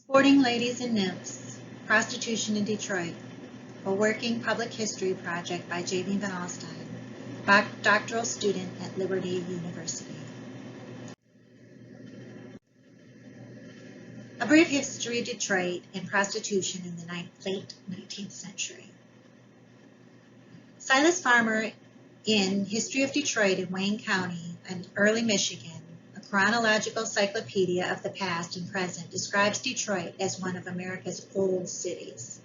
Sporting Ladies and Nymphs, Prostitution in Detroit, a working public history project by Jamie Van Alstine, doctoral student at Liberty University. A brief history of Detroit and prostitution in the late 19th century. Silas Farmer in History of Detroit in Wayne County and early Michigan, a chronological cyclopedia of the past and present, describes Detroit as one of America's old cities.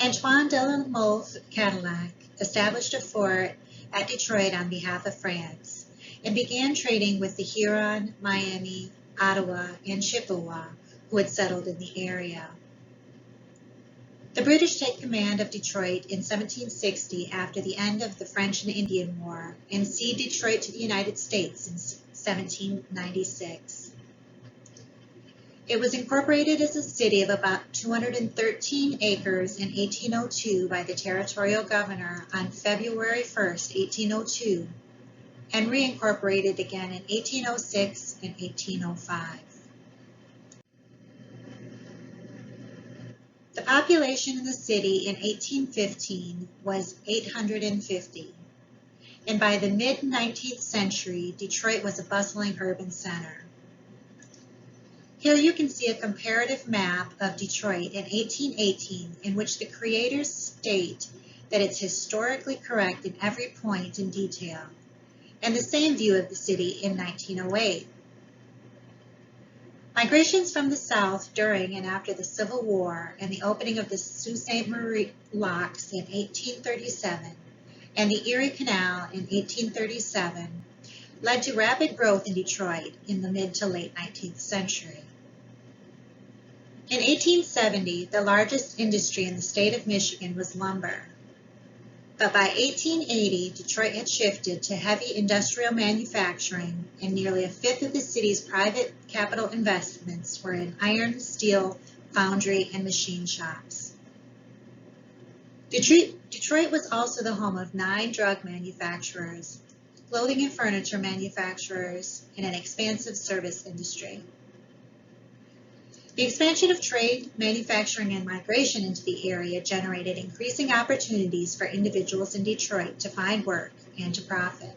Antoine de la Mothe Cadillac established a fort at Detroit on behalf of France and began trading with the Huron, Miami, Ottawa, and Chippewa who had settled in the area. The British take command of Detroit in 1760 after the end of the French and Indian War and cede Detroit to the United States in 1796. It was incorporated as a city of about 213 acres in 1802 by the territorial governor on February 1st, 1802, and reincorporated again in 1806 and 1805. The population in the city in 1815 was 850, and by the mid-19th century, Detroit was a bustling urban center. Here you can see a comparative map of Detroit in 1818 in which the creators state that it's historically correct in every point in detail, and the same view of the city in 1908. Migrations from the South during and after the Civil War and the opening of the Sault Ste. Marie locks in 1837 and the Erie Canal in 1837 led to rapid growth in Detroit in the mid to late 19th century. In 1870, the largest industry in the state of Michigan was lumber. But by 1880, Detroit had shifted to heavy industrial manufacturing, and nearly a fifth of the city's private capital investments were in iron, steel, foundry, and machine shops. Detroit was also the home of 9 drug manufacturers, clothing and furniture manufacturers, and an expansive service industry. The expansion of trade, manufacturing, and migration into the area generated increasing opportunities for individuals in Detroit to find work and to profit.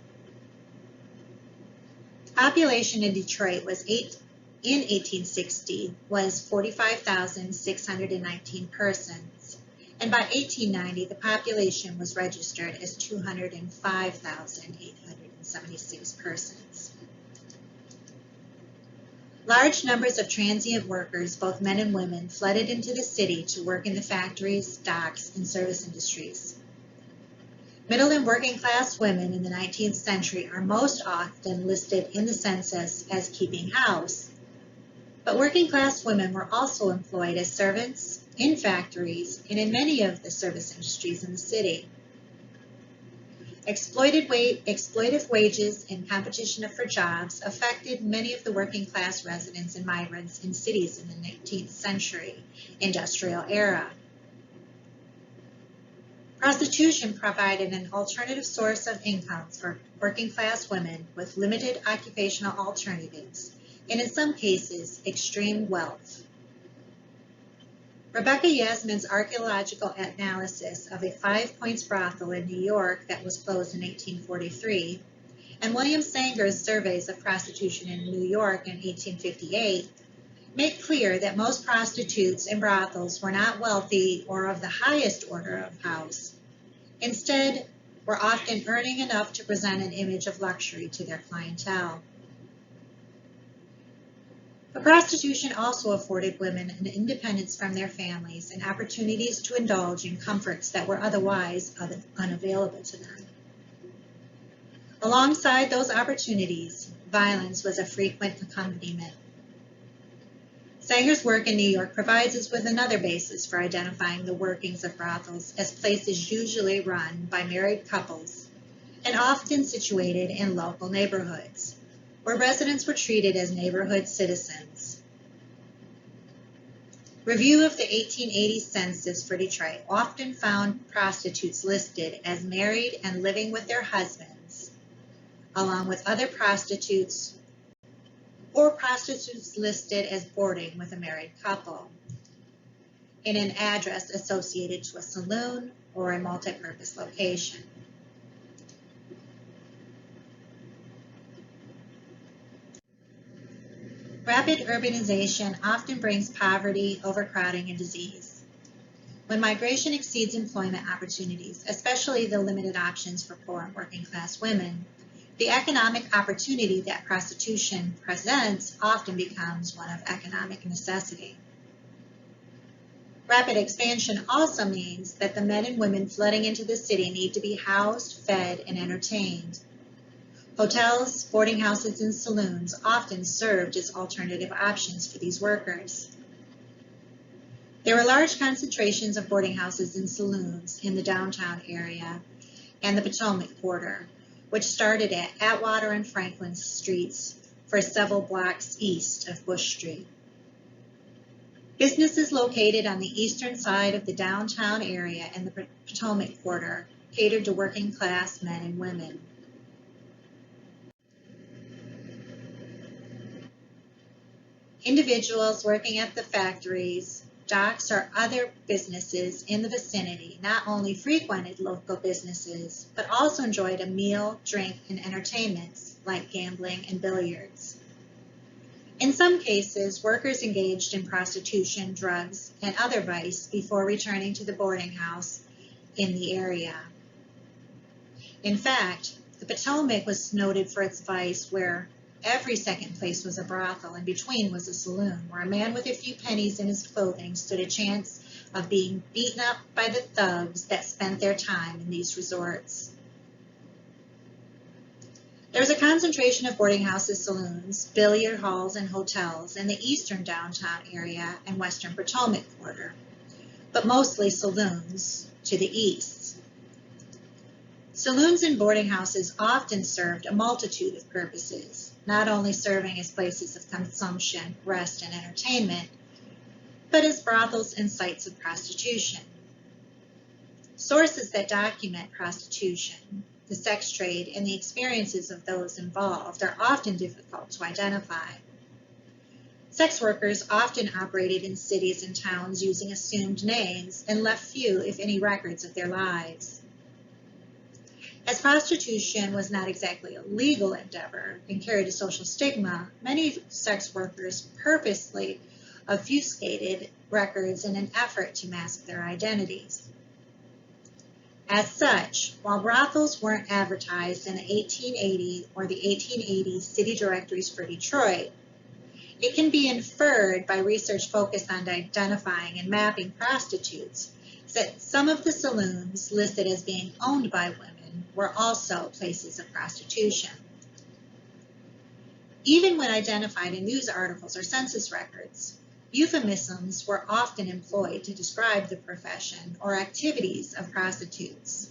The population in Detroit in 1860 was 45,619 persons, and by 1890 the population was registered as 205,876 persons. Large numbers of transient workers, both men and women, flooded into the city to work in the factories, docks, and service industries. Middle and working class women in the 19th century are most often listed in the census as keeping house, but working class women were also employed as servants, in factories, and in many of the service industries in the city. Exploitive wages and competition for jobs affected many of the working class residents and migrants in cities in the 19th century industrial era. Prostitution provided an alternative source of income for working class women with limited occupational alternatives and in some cases extreme wealth. Rebecca Yasmin's archaeological analysis of a 5 Points brothel in New York that was closed in 1843, and William Sanger's surveys of prostitution in New York in 1858 make clear that most prostitutes and brothels were not wealthy or of the highest order of house. Instead, were often earning enough to present an image of luxury to their clientele. But prostitution also afforded women an independence from their families and opportunities to indulge in comforts that were otherwise unavailable to them. Alongside those opportunities, violence was a frequent accompaniment. Sanger's work in New York provides us with another basis for identifying the workings of brothels as places usually run by married couples and often situated in local neighborhoods, where residents were treated as neighborhood citizens. Review of the 1880 census for Detroit often found prostitutes listed as married and living with their husbands, along with other prostitutes or prostitutes listed as boarding with a married couple, in an address associated to a saloon or a multi-purpose location. Rapid urbanization often brings poverty, overcrowding, and disease. When migration exceeds employment opportunities, especially the limited options for poor and working class women, the economic opportunity that prostitution presents often becomes one of economic necessity. Rapid expansion also means that the men and women flooding into the city need to be housed, fed, and entertained. Hotels, boarding houses, and saloons often served as alternative options for these workers. There were large concentrations of boarding houses and saloons in the downtown area and the Potomac quarter, which started at Atwater and Franklin Streets for several blocks east of Bush Street. Businesses located on the eastern side of the downtown area and the Potomac quarter catered to working class men and women. Individuals working at the factories, docks, or other businesses in the vicinity not only frequented local businesses, but also enjoyed a meal, drink, and entertainments like gambling and billiards. In some cases, workers engaged in prostitution, drugs, and other vice before returning to the boarding house in the area. In fact, the Potomac was noted for its vice, where every second place was a brothel, and between was a saloon, where a man with a few pennies in his clothing stood a chance of being beaten up by the thugs that spent their time in these resorts. There was a concentration of boarding houses, saloons, billiard halls, and hotels in the eastern downtown area and western Potomac quarter, but mostly saloons to the east. Saloons and boarding houses often served a multitude of purposes, not only serving as places of consumption, rest, and entertainment, but as brothels and sites of prostitution. Sources that document prostitution, the sex trade, and the experiences of those involved are often difficult to identify. Sex workers often operated in cities and towns using assumed names and left few, if any, records of their lives. As prostitution was not exactly a legal endeavor and carried a social stigma, many sex workers purposely obfuscated records in an effort to mask their identities. As such, while brothels weren't advertised in the 1880 or the 1880 city directories for Detroit, it can be inferred by research focused on identifying and mapping prostitutes that some of the saloons listed as being owned by women were also places of prostitution. Even when identified in news articles or census records, euphemisms were often employed to describe the profession or activities of prostitutes,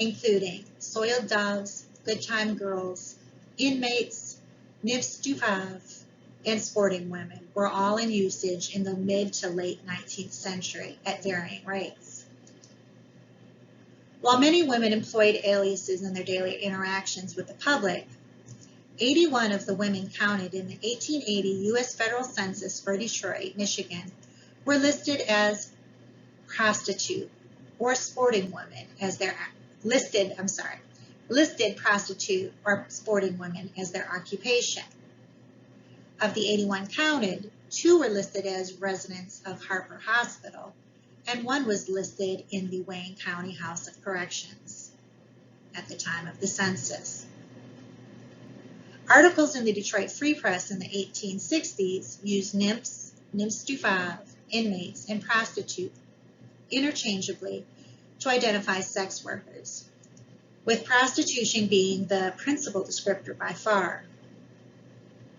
including soiled doves, good time girls, inmates, nymphs du pave, and sporting women were all in usage in the mid to late 19th century at varying rates. While many women employed aliases in their daily interactions with the public, 81 of the women counted in the 1880 U.S. federal census for Detroit, Michigan, were listed as prostitute or sporting women as their listed prostitute or sporting women as their occupation. Of the 81 counted, 2 were listed as residents of Harper Hospital, and 1 was listed in the Wayne County House of Corrections at the time of the census. Articles in the Detroit Free Press in the 1860s used nymphs, nymphs du pave, inmates, and prostitute interchangeably to identify sex workers, with prostitution being the principal descriptor by far.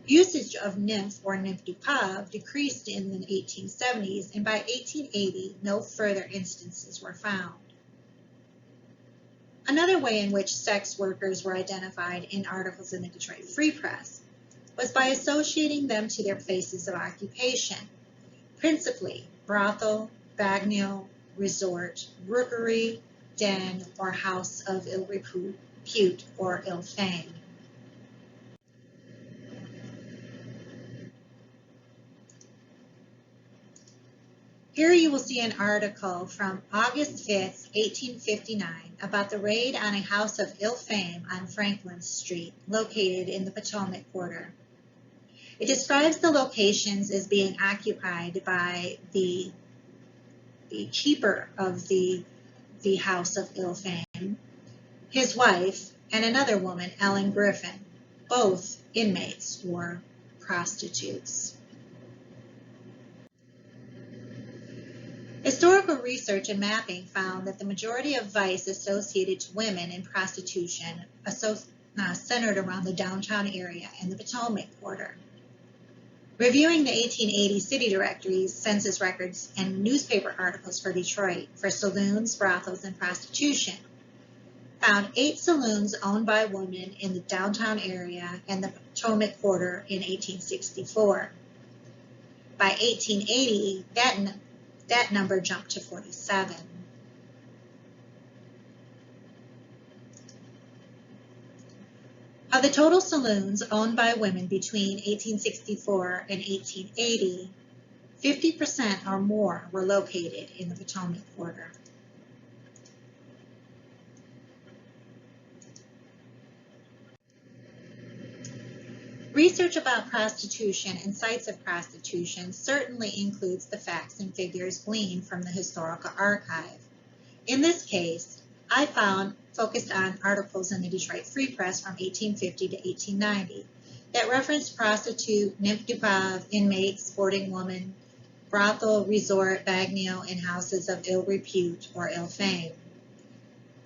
Usage of nymph or nymph du pave decreased in the 1870s, and by 1880, no further instances were found. Another way in which sex workers were identified in articles in the Detroit Free Press was by associating them to their places of occupation, principally brothel, bagnio, resort, rookery, den, or house of ill repute or ill fame. Here you will see an article from August 5th, 1859 about the raid on a house of ill fame on Franklin Street, located in the Potomac Quarter. It describes the locations as being occupied by the keeper of the house of ill fame, his wife, and another woman, Ellen Griffin, both inmates or prostitutes. Historical research and mapping found that the majority of vice associated to women in prostitution centered around the downtown area and the Potomac Quarter. Reviewing the 1880 city directories, census records, and newspaper articles for Detroit for saloons, brothels, and prostitution, found 8 saloons owned by women in the downtown area and the Potomac Quarter in 1864. By 1880, that number jumped to 47. Of the total saloons owned by women between 1864 and 1880, 50% or more were located in the Potomac Quarter. Research about prostitution and sites of prostitution certainly includes the facts and figures gleaned from the historical archive. In this case, I focused on articles in the Detroit Free Press from 1850 to 1890 that referenced prostitute, nymph du pauve, inmate, sporting woman, brothel, resort, bagnio, and houses of ill repute or ill fame.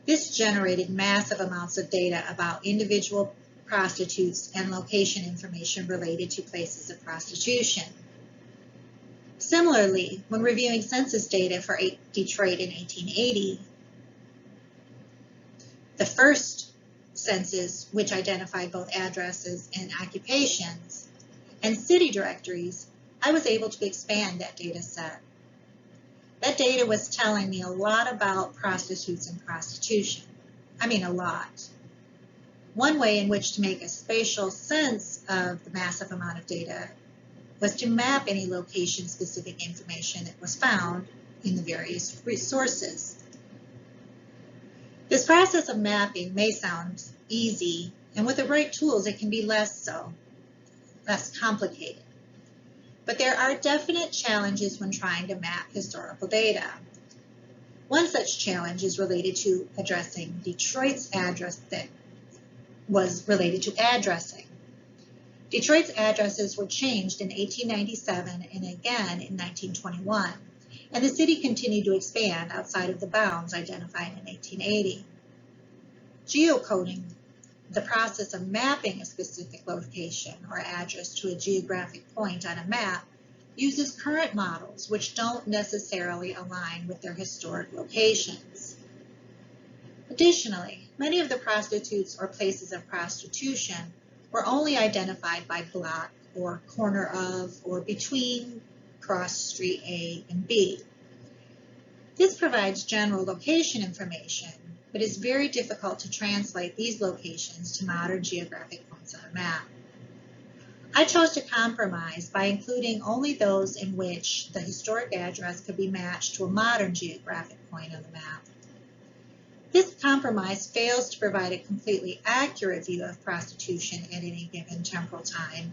This generated massive amounts of data about individual prostitutes and location information related to places of prostitution. Similarly, when reviewing census data for Detroit in 1880, the first census, which identified both addresses and occupations, and city directories, I was able to expand that data set. That data was telling me a lot about prostitutes and prostitution. I mean, a lot. One way in which to make a spatial sense of the massive amount of data was to map any location-specific information that was found in the various resources. This process of mapping may sound easy, and with the right tools it can be less complicated. But there are definite challenges when trying to map historical data. One such challenge is related to addressing Detroit's address that was related to addressing. Detroit's addresses were changed in 1897 and again in 1921, and the city continued to expand outside of the bounds identified in 1880. Geocoding, the process of mapping a specific location or address to a geographic point on a map, uses current models which don't necessarily align with their historic locations. Additionally, many of the prostitutes or places of prostitution were only identified by block or corner of or between cross street A and B. This provides general location information, but is very difficult to translate these locations to modern geographic points on a map. I chose to compromise by including only those in which the historic address could be matched to a modern geographic point on the map. This compromise fails to provide a completely accurate view of prostitution at any given temporal time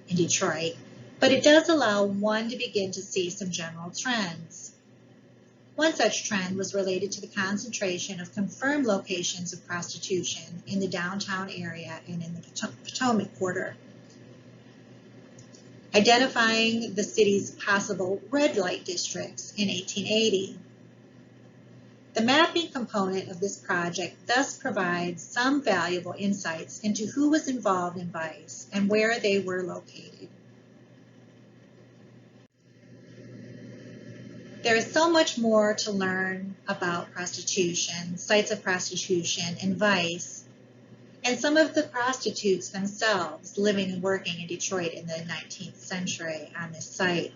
in Detroit, but it does allow one to begin to see some general trends. One such trend was related to the concentration of confirmed locations of prostitution in the downtown area and in the Potomac Quarter, identifying the city's possible red light districts in 1880. The mapping component of this project thus provides some valuable insights into who was involved in vice and where they were located. There is so much more to learn about prostitution, sites of prostitution, and vice, and some of the prostitutes themselves living and working in Detroit in the 19th century on this site.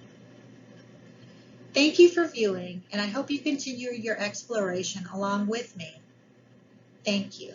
Thank you for viewing, and I hope you continue your exploration along with me. Thank you.